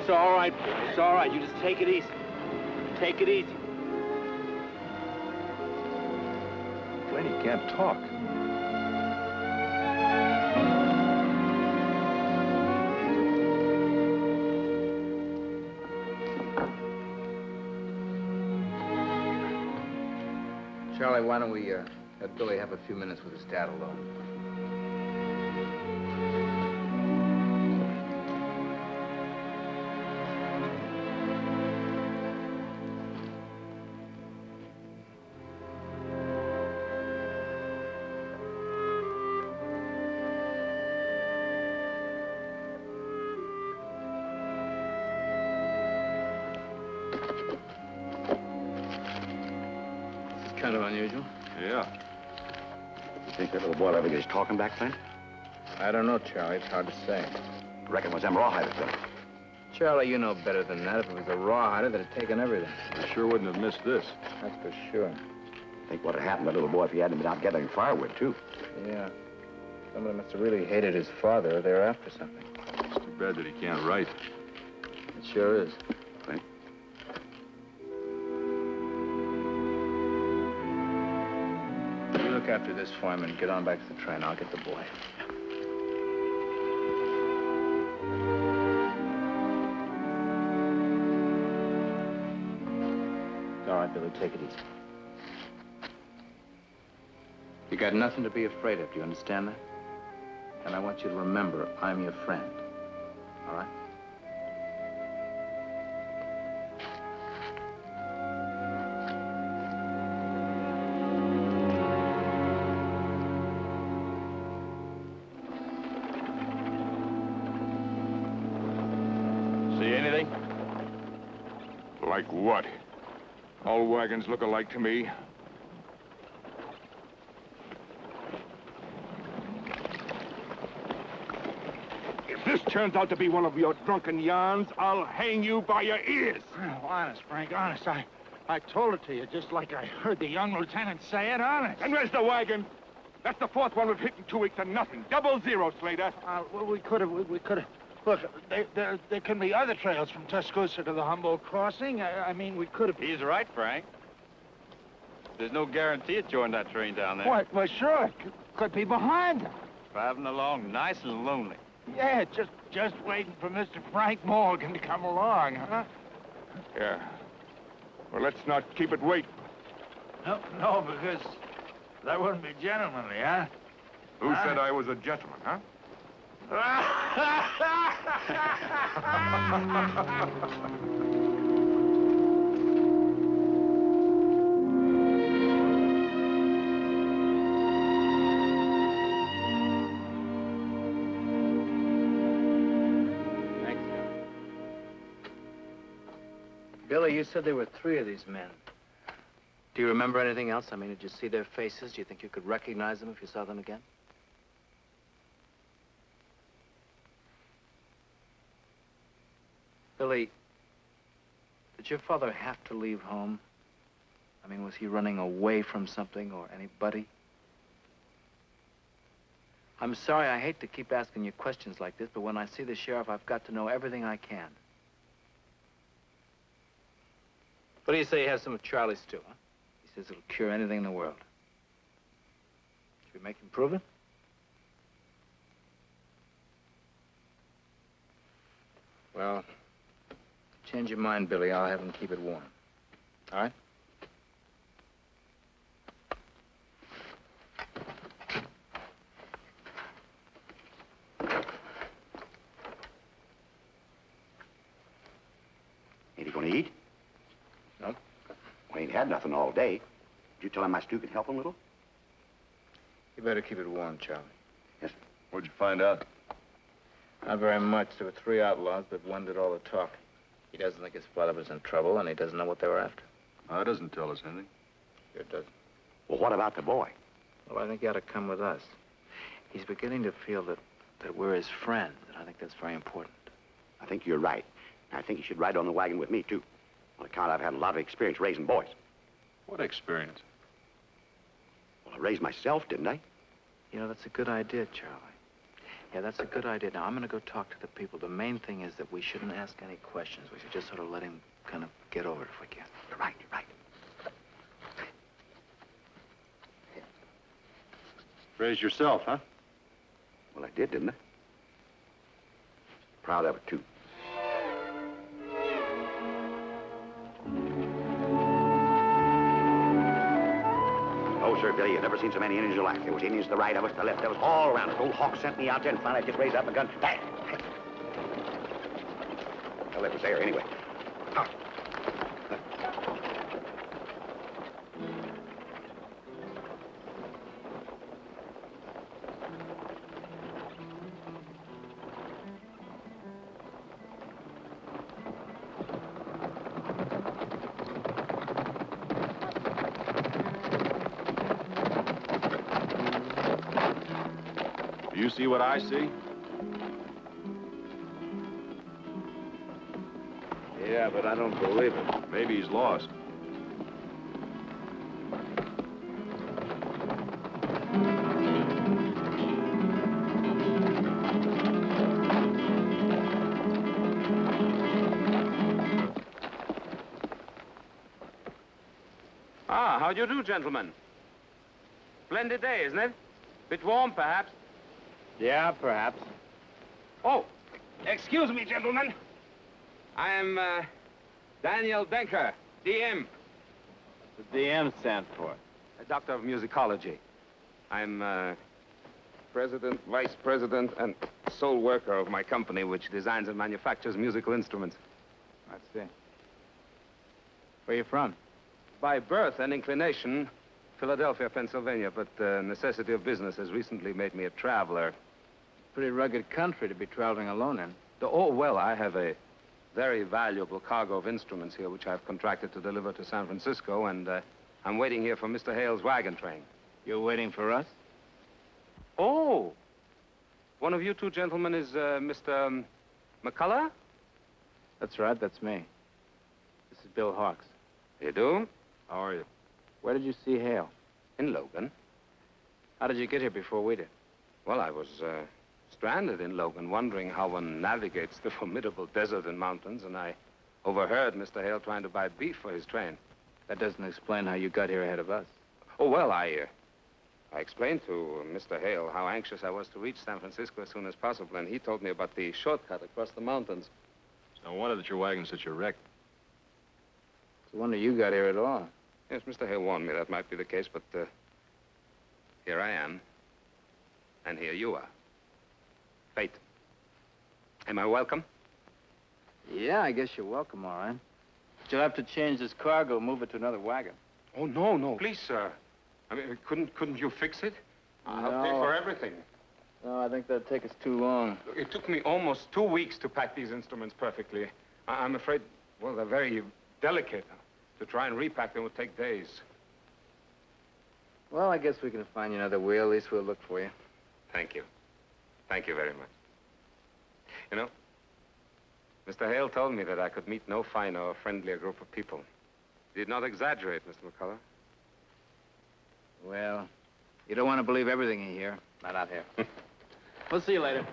It's all right, Bill. It's all right. You just take it easy. Take it easy. Lady can't talk. Charlie, why don't we let Billy have a few minutes with his dad alone? Kind of unusual. Yeah. You think that little boy will ever get his talking back, Flint? I don't know, Charlie. It's hard to say. I reckon it was them rawhiders done it. Charlie, you know better than that. If it was a rawhider, they'd have taken everything. I sure wouldn't have missed this. That's for sure. Think what would happened to that little boy if he hadn't been out gathering firewood, too. Yeah. Somebody must have really hated his father, or they're after something. It's too bad that he can't write. It sure is. Think? You look after this for him and get on back to the train. I'll get the boy. All right, Billy, take it easy. You got nothing to be afraid of, do you understand that? And I want you to remember, I'm your friend. All right? See anything? Like what? All wagons look alike to me. If this turns out to be one of your drunken yarns, I'll hang you by your ears. Oh, honest, Frank, honest. I told it to you just like I heard the young lieutenant say it, honest. And where's the wagon? That's the fourth one we've hit in 2 weeks and nothing. 0-0, Slater. Well, we could have. Look, there can be other trails from Tuscaloosa to the Humboldt crossing. I mean, we could have. He's right, Frank. There's no guarantee it joined that train down there. What? Well, sure, it could be behind them. Driving along nice and lonely. Yeah, just waiting for Mr. Frank Morgan to come along, huh? Yeah. Well, let's not keep it waiting. No, because that wouldn't be gentlemanly, huh? Who said I was a gentleman, huh? Thanks, Billy, you said there were 3 of these men. Do you remember anything else? I mean, did you see their faces? Do you think you could recognize them if you saw them again? Billy, did your father have to leave home? I mean, was he running away from something or anybody? I'm sorry, I hate to keep asking you questions like this, but when I see the sheriff, I've got to know everything I can. What do you say you have some of Charlie's stew, huh? He says it'll cure anything in the world. Should we make him prove it? Well, change your mind, Billy. I'll have him keep it warm. All right? Ain't he gonna eat? No. Well, he ain't had nothing all day. Did you tell him my stew could help him a little? You better keep it warm, Charlie. Yes, sir. What'd you find out? Not very much. There were 3 outlaws, but one did all the talking. He doesn't think his father was in trouble, and he doesn't know what they were after. That doesn't tell us anything. Sure doesn't. Well, what about the boy? Well, I think he ought to come with us. He's beginning to feel that we're his friends, and I think that's very important. I think you're right. I think he should ride on the wagon with me, too. On account I've had a lot of experience raising boys. What experience? Well, I raised myself, didn't I? You know, that's a good idea, Charlie. Yeah, that's a good idea. Now, I'm going to go talk to the people. The main thing is that we shouldn't ask any questions. We should just sort of let him kind of get over it if we can. Right, right. Raised yourself, huh? Well, I did, didn't I? Proud of it, too. Oh, sir, Billy, you've never seen so many Indians in your life. There was Indians to the right of us, to the left of us, all around us. Old Hawk sent me out there, and finally I just raised up my gun. Bang! Well, it was there anyway. Oh. Do you see what I see? Yeah, but I don't believe it. Maybe he's lost. Ah, how do you do, gentlemen? Splendid day, isn't it? Bit warm, perhaps? Yeah, perhaps. Oh, excuse me, gentlemen. I am, Daniel Denker, DM. The DM stand for? A doctor of musicology. I'm, president, vice president, and sole worker of my company, which designs and manufactures musical instruments. I see. Where you from? By birth and inclination, Philadelphia, Pennsylvania, but the necessity of business has recently made me a traveler. Pretty rugged country to be traveling alone in. Oh, well, I have a very valuable cargo of instruments here, which I've contracted to deliver to San Francisco, and I'm waiting here for Mr. Hale's wagon train. You're waiting for us? Oh, one of you two gentlemen is Mr. McCullough? That's right, that's me. This is Bill Hawks. You do? How are you? Where did you see Hale? In Logan. How did you get here before we did? Well, I was stranded in Logan, wondering how one navigates the formidable desert and mountains, and I overheard Mr. Hale trying to buy beef for his train. That doesn't explain how you got here ahead of us. Oh, well, I explained to Mr. Hale how anxious I was to reach San Francisco as soon as possible, and he told me about the shortcut across the mountains. It's no wonder that your wagon's such a wreck. It's a wonder you got here at all. Yes, Mr. Hale warned me that might be the case, but here I am, and here you are. Fate. Am I welcome? Yeah, I guess you're welcome, all right. But you'll have to change this cargo, move it to another wagon. Oh, no, no. Please, sir. I mean, couldn't you fix it? I'll pay No. for everything. No, I think that'd take us too long. Look, it took me almost 2 weeks to pack these instruments perfectly. I'm afraid, well, they're very delicate. To try and repack them would take days. Well, I guess we can find you another wheel. At least we'll look for you. Thank you. Thank you very much. You know, Mr. Hale told me that I could meet no finer or friendlier group of people. He did not exaggerate, Mr. McCullough. Well, you don't want to believe everything you hear. Not out here. We'll see you later.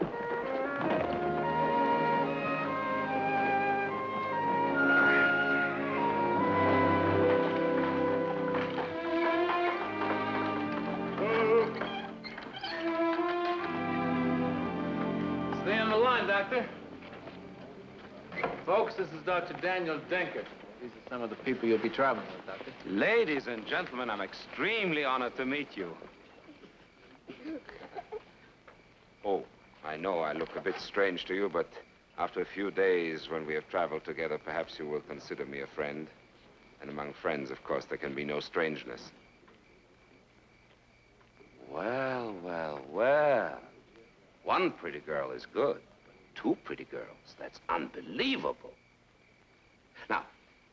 Stay on the line, Doctor. Folks, this is Dr. Daniel Denker. These are some of the people you'll be traveling with, Doctor. Ladies and gentlemen, I'm extremely honored to meet you. Oh, I know I look a bit strange to you, but after a few days when we have traveled together, perhaps you will consider me a friend. And among friends, of course, there can be no strangeness. Well, well, well. One pretty girl is good, but 2 pretty girls, that's unbelievable. Now,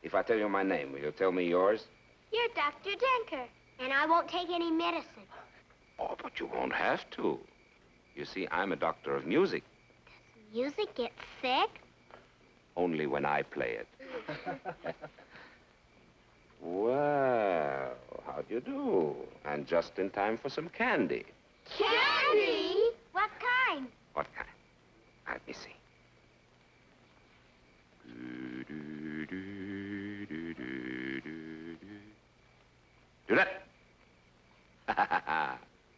if I tell you my name, will you tell me yours? You're Dr. Denker, and I won't take any medicine. Oh, but you won't have to. You see, I'm a doctor of music. Music gets sick? Only when I play it. Well, how do you do? And just in time for some candy. Candy? What kind? What kind? Let me see. Do that.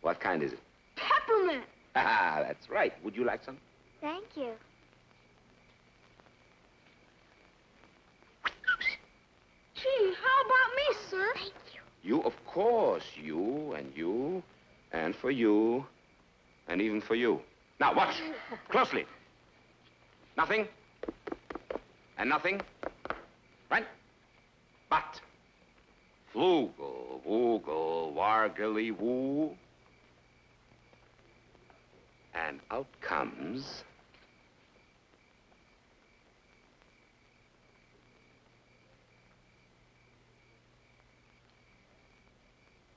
What kind is it? Peppermint. That's right. Would you like some? Thank you. Gee, how about me, sir? Thank you. You, of course. You, and for you, and even for you. Now, watch. Closely. Nothing. And nothing. Right? But. Flugel, woogel, wargily, woo. And out comes...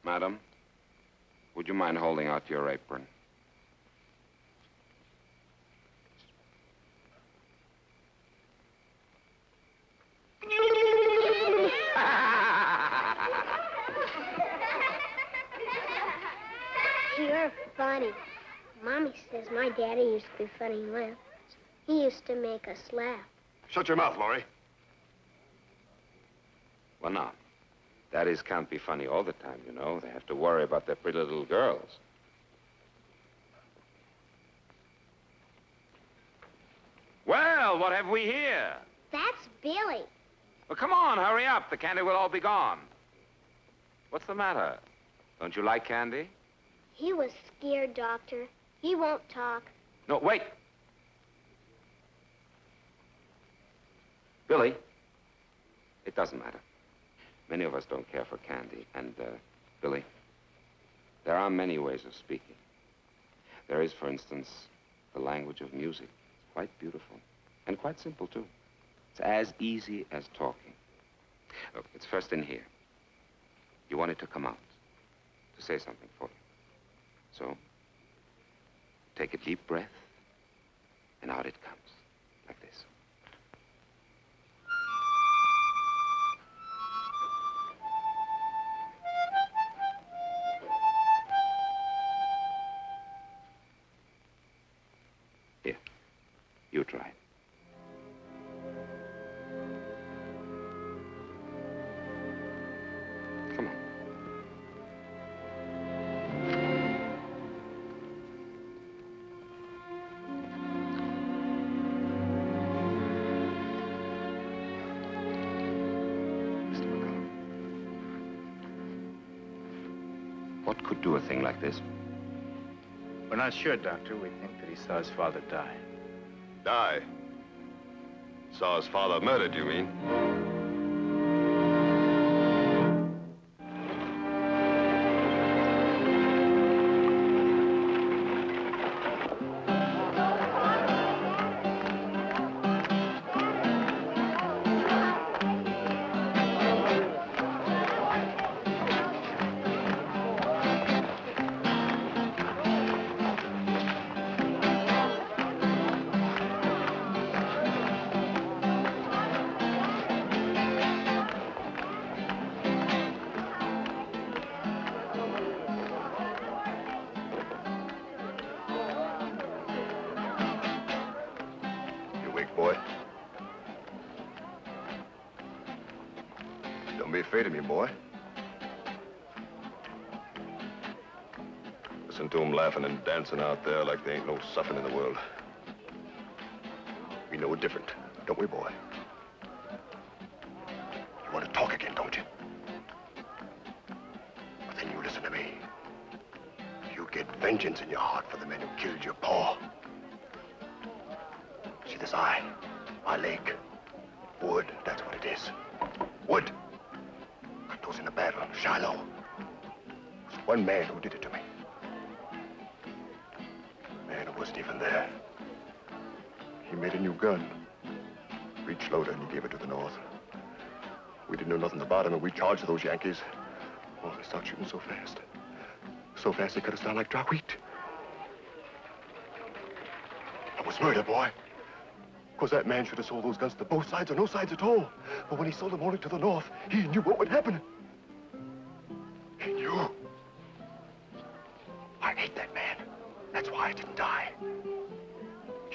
Madam, would you mind holding out your apron? You're funny. Mommy says my daddy used to be funny once. He used to make us laugh. Shut your mouth, Laurie. Well, now, daddies can't be funny all the time, you know. They have to worry about their pretty little girls. Well, what have we here? That's Billy. Well, come on, hurry up. The candy will all be gone. What's the matter? Don't you like candy? He was scared, Doctor. He won't talk. No, wait. Billy, it doesn't matter. Many of us don't care for candy. And, Billy, there are many ways of speaking. There is, for instance, the language of music. It's quite beautiful. And quite simple, too. It's as easy as talking. Look, it's first in here. You want it to come out, to say something for you. So, take a deep breath, and out it comes, like this. Here, you try it. Come on. What could do a thing like this? We're not sure, Doctor. We think that he saw his father die. Die? Saw his father murdered, you mean? Boy. Don't be afraid of me, boy. Listen to them laughing and dancing out there like there ain't no suffering in the world. We know it different, don't we, boy? You want to talk again, don't you? Well, then you listen to me. You get vengeance in your heart for the men who killed your pa. See this eye? My leg. Wood, that's what it is. Wood. Got those in the battle, Shiloh. There's one man who did it to me. A man who wasn't even there. He made a new gun. Breech loader, and he gave it to the North. We didn't know nothing about him, and we charged those Yankees. Oh, they started shooting so fast. So fast they cut us down like dry wheat. That was murder, boy. Because that man should have sold those guns to both sides or no sides at all. But when he sold them only to the North, he knew what would happen. He knew. I hate that man. That's why I didn't die.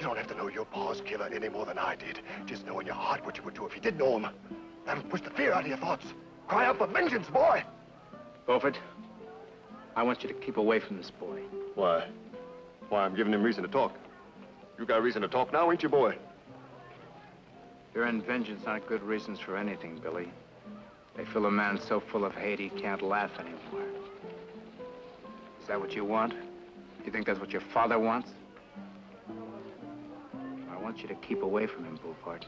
You don't have to know your pa's killer any more than I did. Just know in your heart what you would do if you did know him. That'll push the fear out of your thoughts. Cry out for vengeance, boy. Beaufort, I want you to keep away from this boy. Why? Why, I'm giving him reason to talk. You got reason to talk now, ain't you, boy? Fear and vengeance aren't good reasons for anything, Billy. They fill a man so full of hate he can't laugh anymore. Is that what you want? You think that's what your father wants? I want you to keep away from him, Beaufort.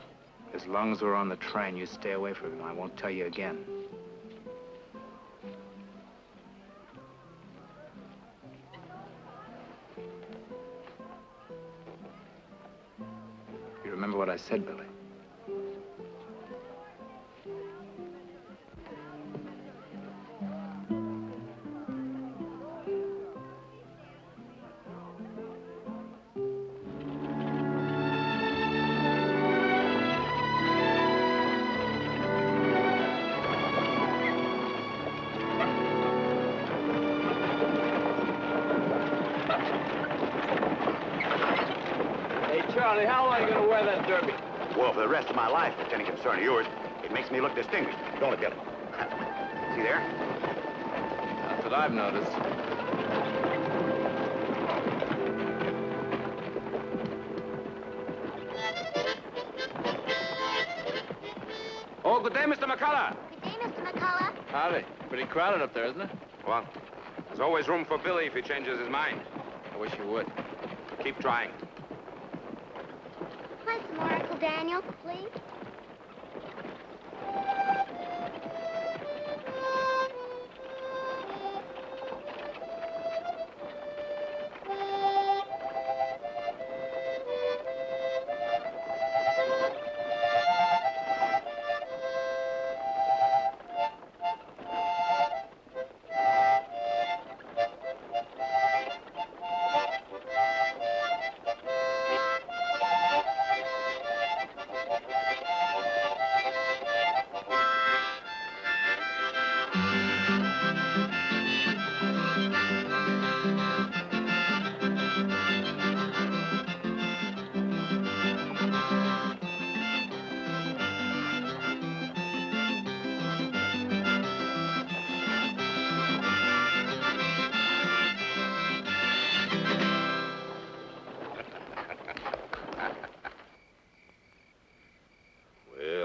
As long as we're on the train, you stay away from him. I won't tell you again. You remember what I said, Billy? Charlie, how long are you going to wear that derby? Well, for the rest of my life, if it's any concern of yours, it makes me look distinguished, don't it, Billy? See there? That's what I've noticed. Oh, good day, Mr. McCullough. Good day, Mr. McCullough. Howdy. Pretty crowded up there, isn't it? Well, there's always room for Billy if he changes his mind. I wish you would. Keep trying. Play some more, Uncle Daniel, please.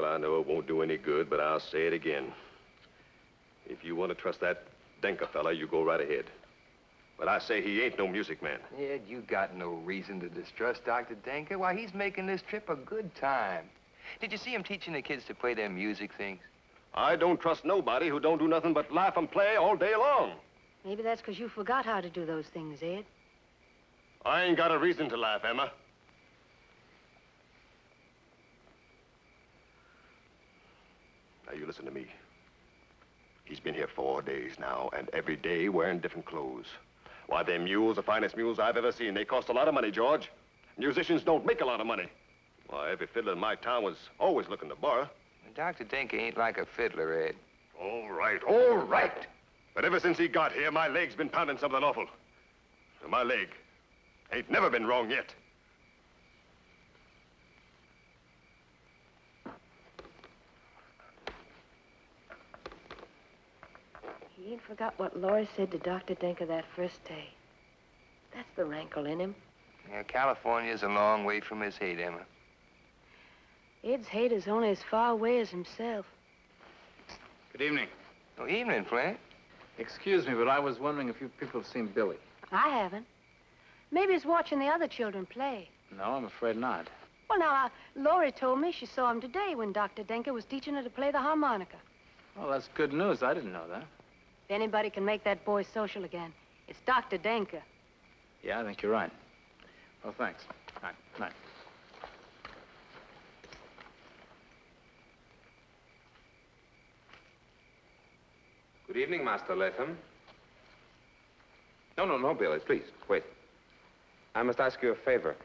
I know it won't do any good, but I'll say it again. If you want to trust that Denker fella, you go right ahead. But I say he ain't no music man. Yeah, you got no reason to distrust Dr. Denker. Why, he's making this trip a good time. Did you see him teaching the kids to play their music things? I don't trust nobody who don't do nothing but laugh and play all day long. Maybe that's because you forgot how to do those things, Ed. I ain't got a reason to laugh, Emma. Now, you listen to me. He's been here 4 days now, and every day wearing different clothes. Why, them mules, the finest mules I've ever seen. They cost a lot of money, George. Musicians don't make a lot of money. Why, every fiddler in my town was always looking to borrow. Dr. Denker ain't like a fiddler, Ed. All right, all right. But ever since he got here, my leg's been pounding something awful. And my leg ain't never been wrong yet. He ain't forgot what Laura said to Dr. Denker that first day. That's the rankle in him. Yeah, California's a long way from his hate, Emma. Ed's hate is only as far away as himself. Good evening. Oh, evening, Flint. Excuse me, but I was wondering if you people have seen Billy. I haven't. Maybe he's watching the other children play. No, I'm afraid not. Well, now, Laurie told me she saw him today when Dr. Denker was teaching her to play the harmonica. Well, that's good news. I didn't know that. If anybody can make that boy social again, it's Dr. Denker. Yeah, I think you're right. Well, thanks. Night. Night. Good evening, Master Latham. No, Billy, please, wait. I must ask you a favor.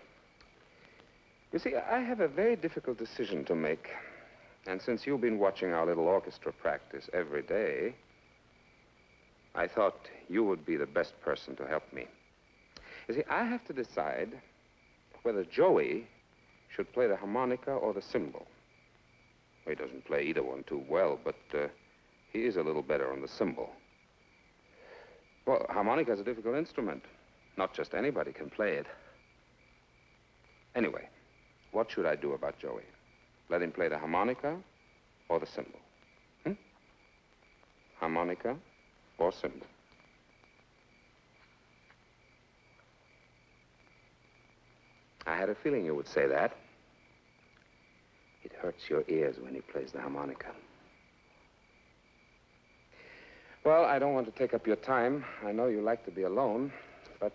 You see, I have a very difficult decision to make. And since you've been watching our little orchestra practice every day, I thought you would be the best person to help me. You see, I have to decide whether Joey should play the harmonica or the cymbal. He doesn't play either one too well, but he is a little better on the cymbal. Well, harmonica is a difficult instrument. Not just anybody can play it. Anyway, what should I do about Joey? Let him play the harmonica or the cymbal? Harmonica or cymbal? I had a feeling you would say that. It hurts your ears when he plays the harmonica. Well, I don't want to take up your time. I know you like to be alone, but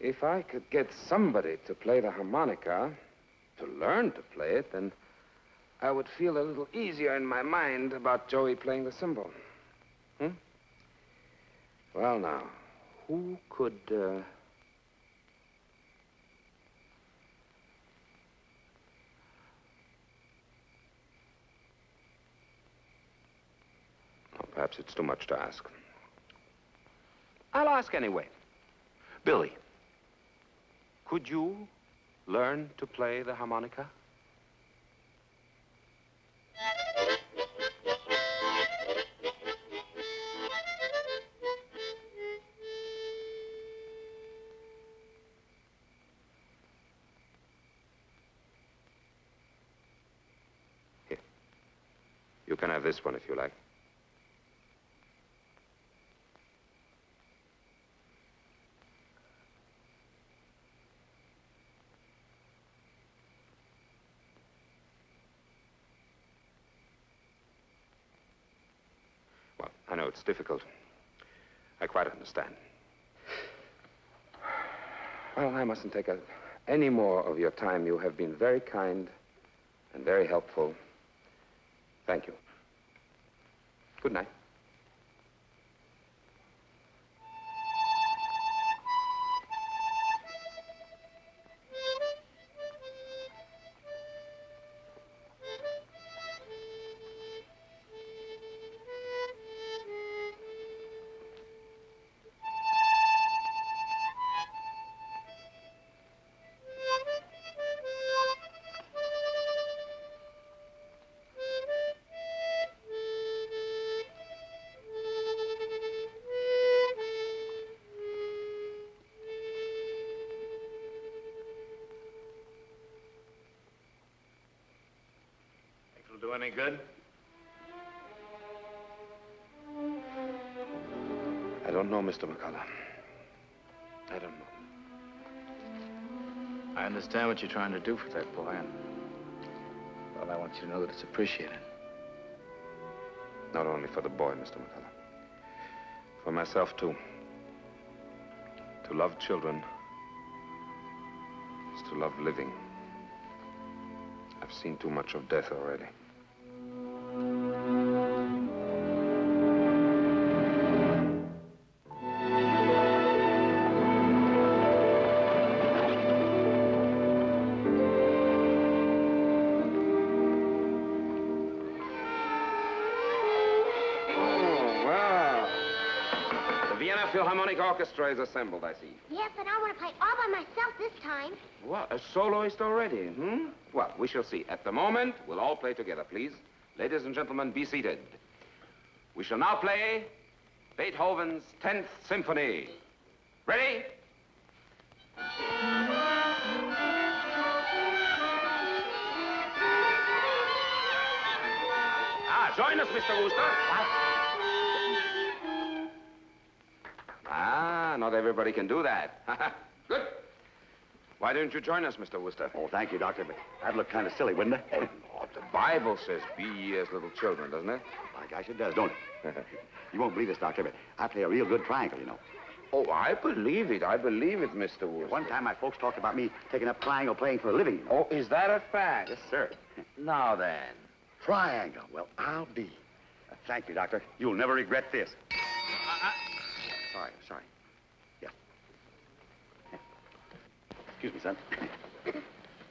if I could get somebody to play the harmonica, to learn to play it, then I would feel a little easier in my mind about Joey playing the cymbal. Well, now, who could... Perhaps it's too much to ask. I'll ask anyway. Billy, could you learn to play the harmonica? Here. You can have this one if you like. I know it's difficult. I quite understand. Well, I mustn't take any more of your time. You have been very kind and very helpful. Thank you. Good night. Do any good? I don't know, Mr. McCullough. I don't know. I understand what you're trying to do for that boy, and well, I want you to know that it's appreciated. Not only for the boy, Mr. McCullough. For myself, too. To love children is to love living. I've seen too much of death already. Philharmonic Orchestra is assembled, I see. Yeah, but I want to play all by myself this time. What, a soloist already, Well, we shall see. At the moment, we'll all play together, please. Ladies and gentlemen, be seated. We shall now play Beethoven's 10th Symphony. Ready? Join us, Mr. Wooster. Not everybody can do that. Good. Why don't you join us, Mr. Wooster? Oh, thank you, Doctor, but that'd look kind of silly, wouldn't it? Oh, the Bible says, be ye as little children, doesn't it? By gosh, it does, don't it? You won't believe this, Doctor, but I play a real good triangle, you know. Oh, I believe it, Mr. Wooster. One time my folks talked about me taking up triangle playing for a living. Oh, is that a fact? Yes, sir. Now then. Triangle. Well, I'll be. Thank you, Doctor. You'll never regret this. Sorry. Yeah. Excuse me, son.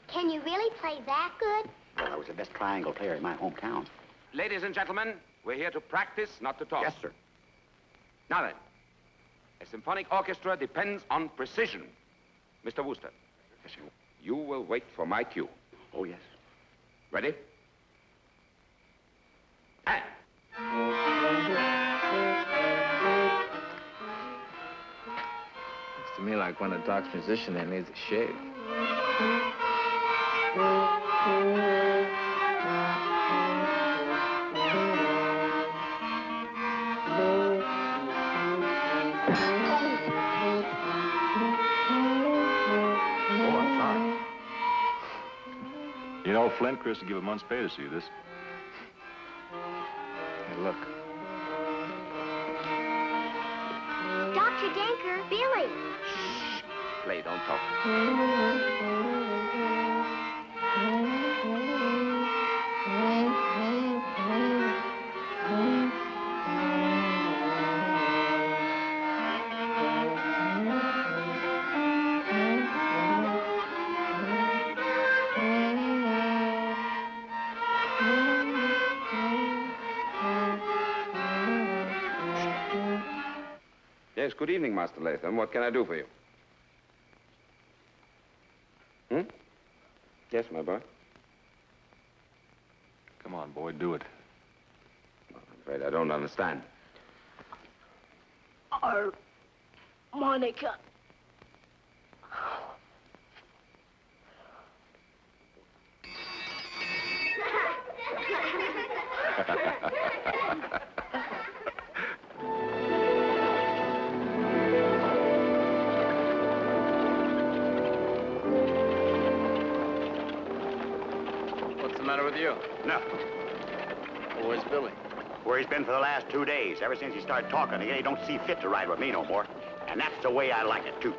Can you really play that good? Well, I was the best triangle player in my hometown. Ladies and gentlemen, we're here to practice, not to talk. Yes, sir. Now then, a symphonic orchestra depends on precision. Mr. Wooster, Yes, sir. you will wait for my cue. Oh, yes. Ready? And. Looks to me like when a Doc's musician there needs a shave. Oh, I'm sorry. You know, Flint, Chris would give a month's pay to see this. Hey, look. Dr. Denker, Billy. Play, don't talk. Yes, good evening, Master Latham. What can I do for you? Yes, my boy. Come on, boy, do it. I'm afraid I don't understand. Monica. What's the matter with you? Nothing. Where's Billy? Where he's been for the last 2 days. Ever since he started talking again, he don't see fit to ride with me no more. And that's the way I like it, too.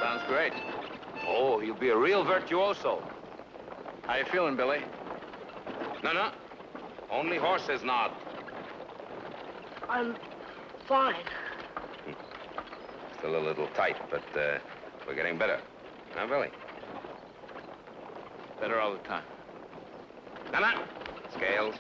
Sounds great. Oh, he'll be a real virtuoso. How you feeling, Billy? No. Only horses nod. I'm fine. Still a little tight, but we're getting better. Huh, Billy? Better all the time. No. Scales.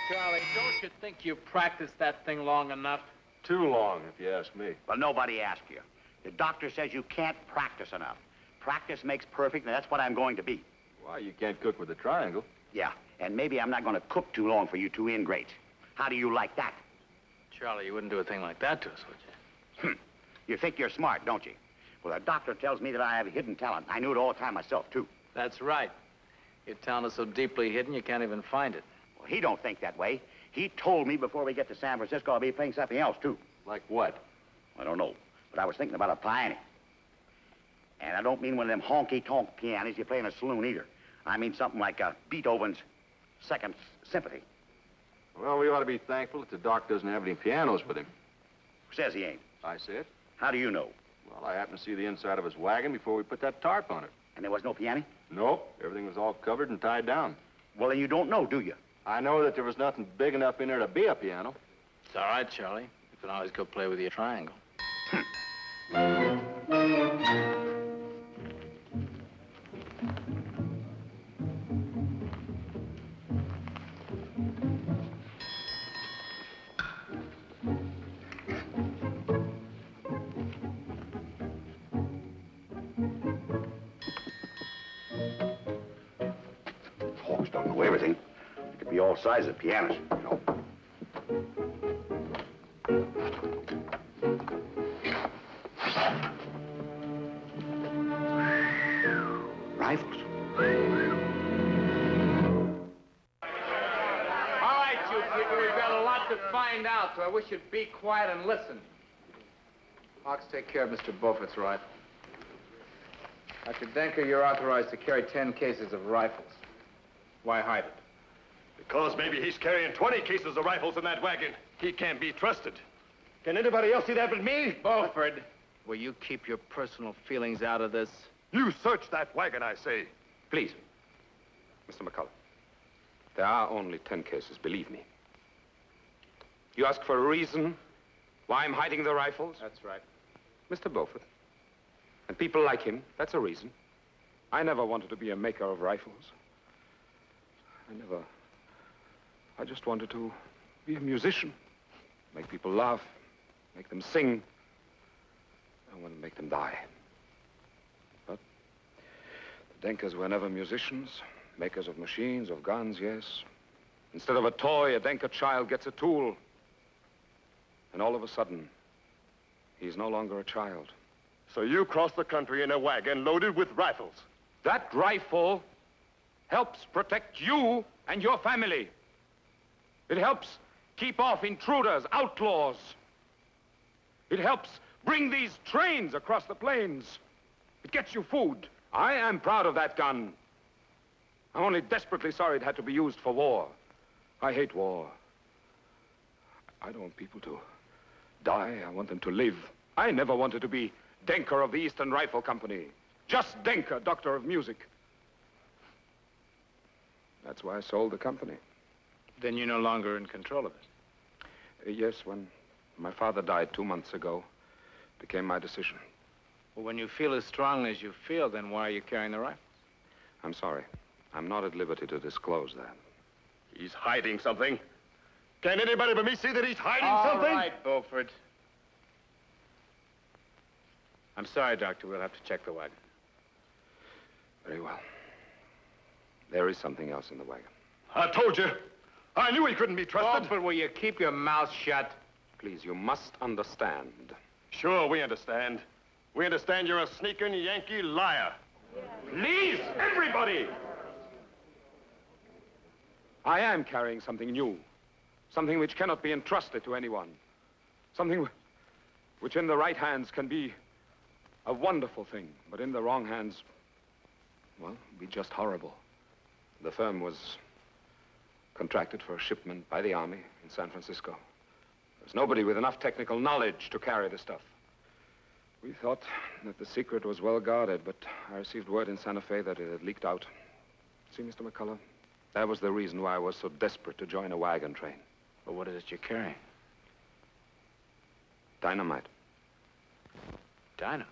Charlie, don't you think you practiced that thing long enough? Too long, if you ask me. Well, nobody asked you. The doctor says you can't practice enough. Practice makes perfect, and that's what I'm going to be. Why, you can't cook with a triangle. Yeah, and maybe I'm not going to cook too long for you two ingrates. How do you like that? Charlie, you wouldn't do a thing like that to us, would you? You think you're smart, don't you? Well, the doctor tells me that I have a hidden talent. I knew it all the time myself, too. That's right. Your talent is so deeply hidden, you can't even find it. Well, he don't think that way. He told me before we get to San Francisco I'll be playing something else, too. Like what? I don't know, but I was thinking about a piano. And I don't mean one of them honky-tonk pianos you play in a saloon either. I mean something like Beethoven's Second Symphony. Well, we ought to be thankful that the doc doesn't have any pianos with him. Who says he ain't? I said. How do you know? Well, I happened to see the inside of his wagon before we put that tarp on it. And there was no piano? Nope. Everything was all covered and tied down. Well, then you don't know, do you? I know that there was nothing big enough in there to be a piano. It's all right, Charlie. You can always go play with your triangle. Hawks don't know everything. They could be all sizes of pianos, you know. Rifles. All right, you people, we've got a lot to find out, so I wish you'd be quiet and listen. Hawks, take care of Mr. Beaufort's rifle. Dr. Denker, you're authorized to carry 10 cases of rifles. Why hide it? Because maybe he's carrying 20 cases of rifles in that wagon. He can't be trusted. Can anybody else see that but me? Beaufort, will you keep your personal feelings out of this? You search that wagon, I say. Please, Mr. McCullough. There are only 10 cases, believe me. You ask for a reason why I'm hiding the rifles? That's right. Mr. Beaufort. And people like him, that's a reason. I never wanted to be a maker of rifles. I just wanted to be a musician. Make people laugh, make them sing. I want to make them die. But the Denkers were never musicians, makers of machines, of guns, yes. Instead of a toy, a Denker child gets a tool. And all of a sudden, he's no longer a child. So you crossed the country in a wagon loaded with rifles. That rifle helps protect you and your family. It helps keep off intruders, outlaws. It helps bring these trains across the plains. It gets you food. I am proud of that gun. I'm only desperately sorry it had to be used for war. I hate war. I don't want people to die. I want them to live. I never wanted to be Denker of the Eastern Rifle Company. Just Denker, Doctor of Music. That's why I sold the company. Then you're no longer in control of it. Yes, when my father died 2 months ago, it became my decision. Well, when you feel as strongly as you feel, then why are you carrying the rifles? I'm sorry. I'm not at liberty to disclose that. He's hiding something. Can anybody but me see that he's hiding something? All right, Beaufort. I'm sorry, Doctor. We'll have to check the wagon. Very well. There is something else in the wagon. I told you. I knew he couldn't be trusted. Beaufort, will you keep your mouth shut? Please, you must understand. Sure, we understand. We understand you're a sneaking Yankee liar. Please, everybody! I am carrying something new. Something which cannot be entrusted to anyone. Something which in the right hands can be a wonderful thing, but in the wrong hands, well, be just horrible. The firm was contracted for a shipment by the Army in San Francisco. There's nobody with enough technical knowledge to carry the stuff. We thought that the secret was well guarded, but I received word in Santa Fe that it had leaked out. See, Mr. McCullough, that was the reason why I was so desperate to join a wagon train. Well, what is it you're carrying? Dynamite. Dynamite?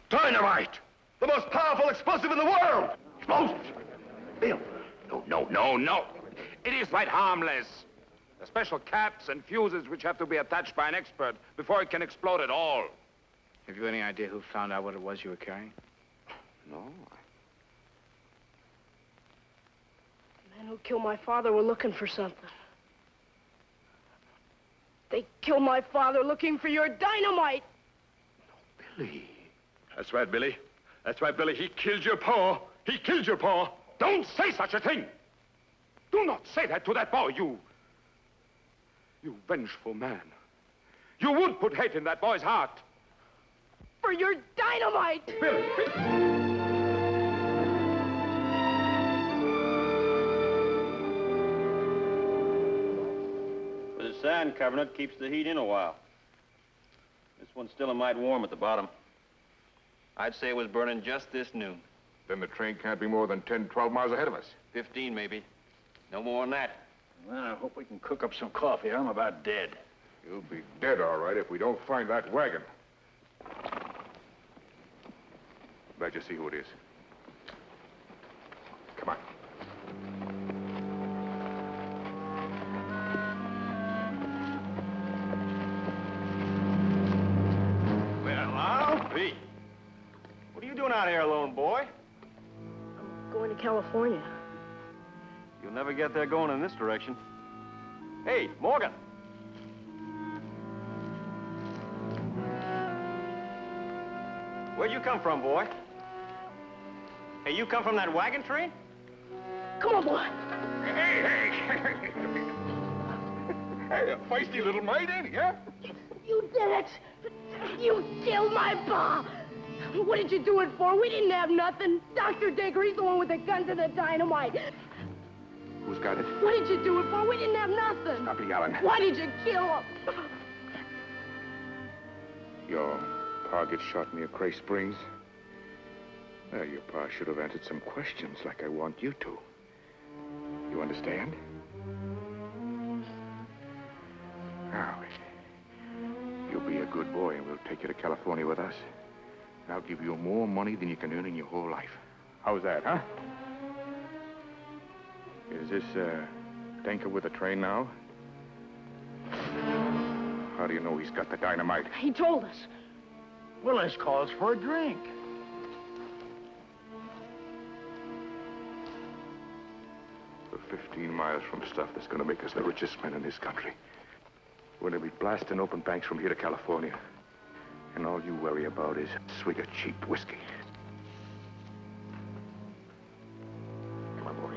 Dynamite! The most powerful explosive in the world! Explosives? Bill. No. It is quite harmless. The special caps and fuses which have to be attached by an expert before it can explode at all. Have you any idea who found out what it was you were carrying? No. The men who killed my father were looking for something. They killed my father looking for your dynamite. Billy. That's right, Billy. That's right, Billy. He killed your pa. He killed your pa. Don't say such a thing! Do not say that to that boy, you vengeful man. You would put hate in that boy's heart. For your dynamite! Billy! But the sand carbonate keeps the heat in a while. This one's still a mite warm at the bottom. I'd say it was burning just this noon. Then the train can't be more than 10, 12 miles ahead of us. 15, maybe. No more than that. Well, I hope we can cook up some coffee. I'm about dead. You'll be dead, all right, if we don't find that wagon. Glad you see who it is. Come on. Well, I'll be. What are you doing out here alone, boy? I'm going to California. You'll never get there going in this direction. Hey, Morgan. Where'd you come from, boy? Hey, you come from that wagon train? Come on, boy. Hey! Hey, a feisty little mite, ain't he, huh? You did it. You killed my pa. What did you do it for? We didn't have nothing. Dr. Denker, he's the one with the guns and the dynamite. Who's got it? What did you do it for? We didn't have nothing. Stop yelling. Why did you kill him? Your pa gets shot near Cray Springs. Well, your pa should have answered some questions like I want you to. You understand? good boy, and we'll take you to California with us. And I'll give you more money than you can earn in your whole life. How's that, huh? Is this, Denker with the train now? How do you know he's got the dynamite? He told us. Well, this calls for a drink. We're 15 miles from stuff that's going to make us the richest men in this country. We're going to be blasting open banks from here to California. And all you worry about is a swig of cheap whiskey. Come on, boy.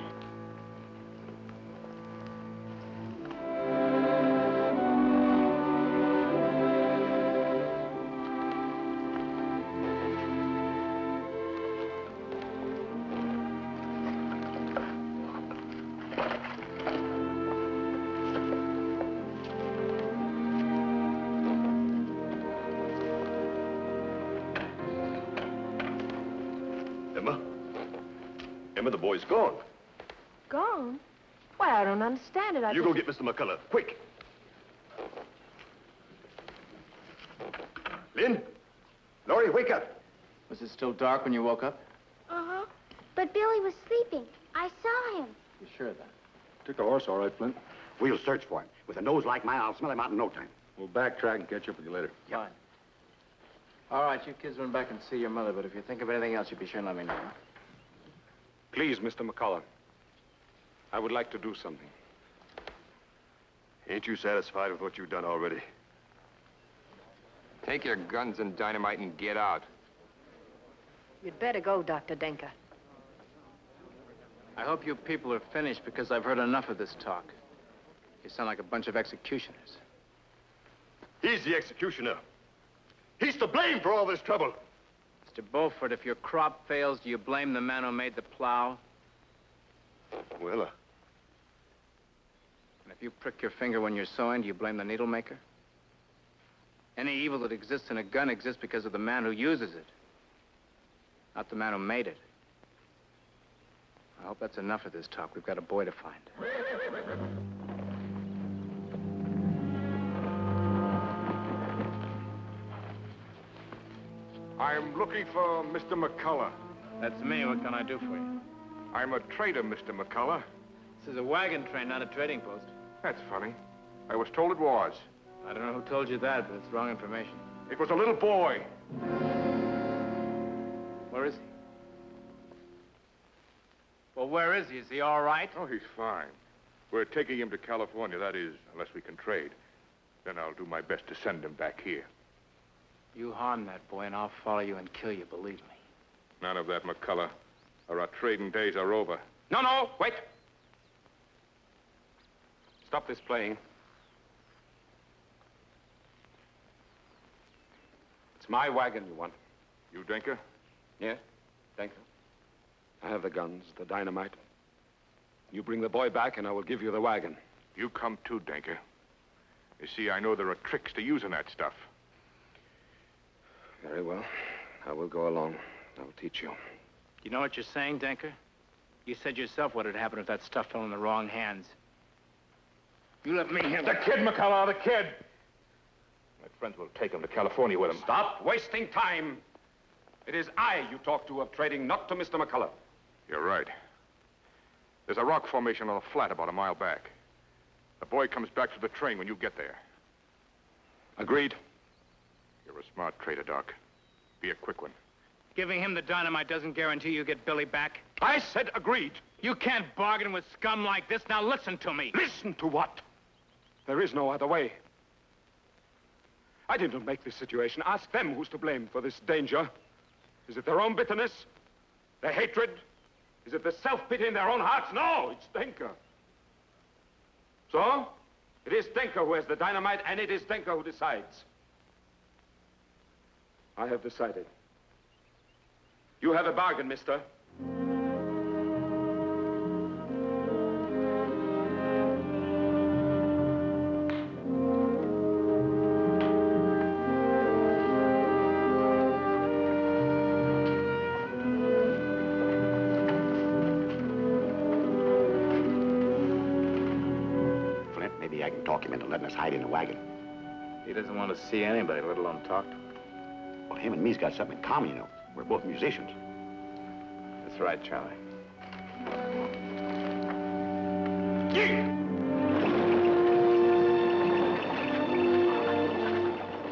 Emma, the boy's gone. Gone? Why, I don't understand it. You go get Mr. McCullough, quick. Lynn? Laurie, wake up. Was it still dark when you woke up? Uh-huh. But Billy was sleeping. I saw him. You sure of that? Took the horse, all right, Flint. We'll search for him. With a nose like mine, I'll smell him out in no time. We'll backtrack and catch up with you later. Fine. All right, you kids run back and see your mother, but if you think of anything else, you be sure and let me know. Huh? Please, Mr. McCullough. I would like to do something. Ain't you satisfied with what you've done already? Take your guns and dynamite and get out. You'd better go, Dr. Denker. I hope you people are finished because I've heard enough of this talk. You sound like a bunch of executioners. He's the executioner. He's to blame for all this trouble. Mr. Beaufort, if your crop fails, do you blame the man who made the plow? Well, And if you prick your finger when you're sewing, do you blame the needle maker? Any evil that exists in a gun exists because of the man who uses it, not the man who made it. I hope that's enough of this talk. We've got a boy to find. I'm looking for Mr. McCullough. That's me. What can I do for you? I'm a trader, Mr. McCullough. This is a wagon train, not a trading post. That's funny. I was told it was. I don't know who told you that, but it's wrong information. It was a little boy. Where is he? Well, where is he? Is he all right? Oh, he's fine. We're taking him to California, that is, unless we can trade. Then I'll do my best to send him back here. You harm that boy, and I'll follow you and kill you, believe me. None of that, McCullough, or our trading days are over. No, wait. Stop this playing. It's my wagon you want. You, Denker? Yeah, Denker. I have the guns, the dynamite. You bring the boy back, and I will give you the wagon. You come too, Denker. You see, I know there are tricks to using that stuff. Very well. I will go along. I will teach you. You know what you're saying, Denker? You said yourself what would happen if that stuff fell in the wrong hands. You let me handle The kid, McCullough, the kid! My friends will take him to California with him. Stop wasting time. It is I you talk to of trading, not to Mr. McCullough. You're right. There's a rock formation on a flat about a mile back. The boy comes back to the train when you get there. Agreed. You're a smart trader, Doc. Be a quick one. Giving him the dynamite doesn't guarantee you get Billy back. I said agreed. You can't bargain with scum like this. Now listen to me. Listen to what? There is no other way. I didn't make this situation. Ask them who's to blame for this danger. Is it their own bitterness? Their hatred? Is it the self-pity in their own hearts? No, it's Denker. So, it is Denker who has the dynamite, and it is Denker who decides. I have decided. You have a bargain, mister. Flint, maybe I can talk him into letting us hide in the wagon. He doesn't want to see anybody, let alone talk to him. Well, him and me's got something in common, you know. We're both musicians. That's right, Charlie.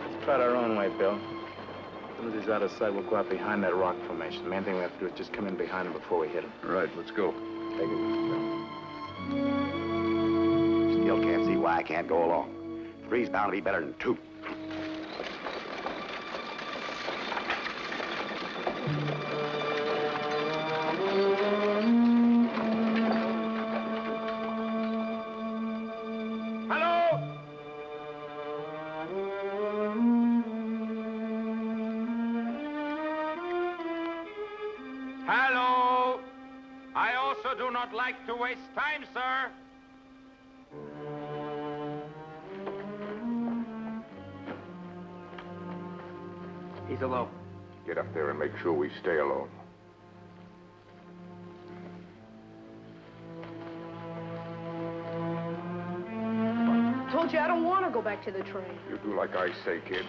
Let's try it our own way, Bill. As soon as he's out of sight, we'll go out behind that rock formation. The main thing we have to do is just come in behind him before we hit him. All right, let's go. Take it easy, Bill. Still can't see why I can't go along. Three's bound to be better than two. Hello? I also do not like to waste time, sir. He's alone. Get up there and make sure we stay alone. Told you I don't want to go back to the train. You do like I say, kid.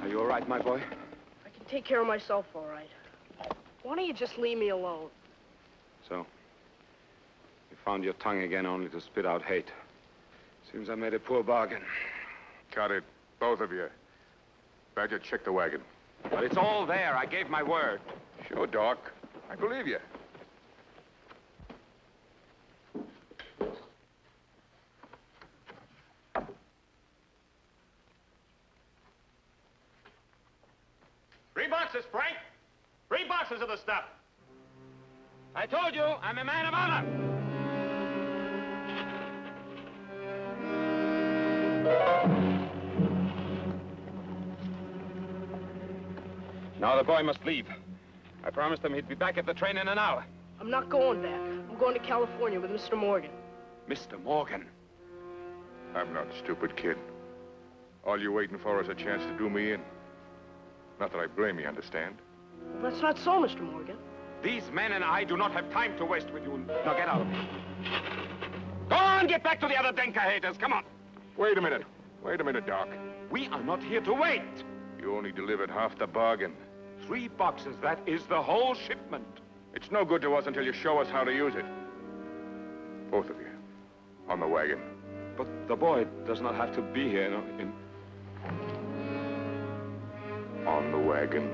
Are you all right, my boy? I can take care of myself all right. Why don't you just leave me alone? So, you found your tongue again only to spit out hate. Seems I made a poor bargain. Cut it, both of you. Badger, check the wagon. But it's all there. I gave my word. Sure, Doc. I believe you. Three boxes, Frank. 3 boxes of the stuff. I told you, I'm a man of honor. Now the boy must leave. I promised him he'd be back at the train in an hour. I'm not going back. I'm going to California with Mr. Morgan. Mr. Morgan. I'm not stupid, kid. All you're waiting for is a chance to do me in. Not that I blame you, understand? Well, that's not so, Mr. Morgan. These men and I do not have time to waste with you. Now get out. Go on, get back to the other Denker haters. Come on. Wait a minute. Wait a minute, Doc. We are not here to wait. You only delivered half the bargain. 3 boxes, that is the whole shipment. It's no good to us until you show us how to use it. Both of you. On the wagon. But the boy does not have to be here On the wagon.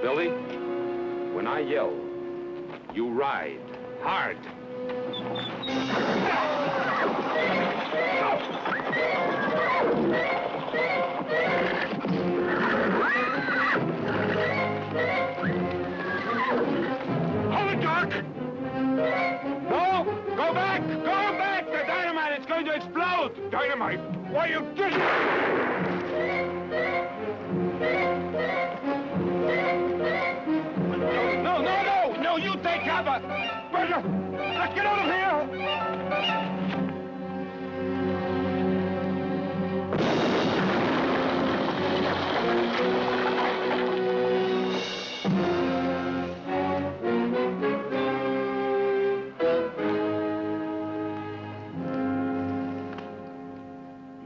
Billy, when I yell, you ride hard. Hold it, Doc! No! Go back! Go back! The dynamite, it's going to explode! Dynamite? Why, you did No, you take cover! Badger! Let's get out of here!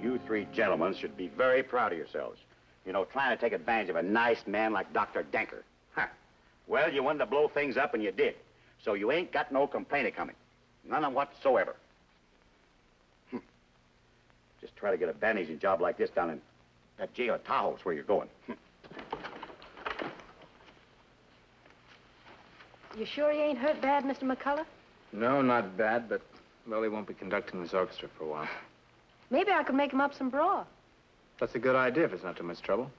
You 3 gentlemen should be very proud of yourselves. You know, trying to take advantage of a nice man like Dr. Denker. Huh. Well, you wanted to blow things up, and you did. So you ain't got no complaint coming. None whatsoever. Just try to get a bandaging job like this down in that jail of Tahoe's where you're going. You sure he ain't hurt bad, Mr. McCullough? No, not bad, but Lily won't be conducting this orchestra for a while. Maybe I could make him up some broth. That's a good idea if it's not too much trouble.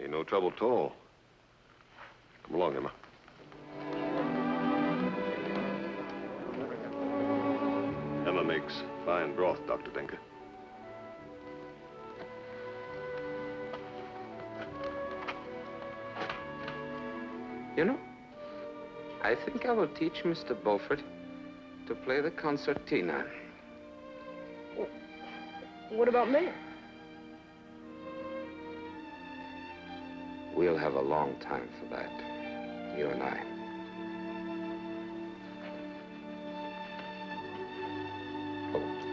Ain't no trouble at all. Come along, Emma. Emma makes fine broth, Dr. Denker. You know, I think I will teach Mr. Beaufort to play the concertina. What about me? We'll have a long time for that, you and I. Oh.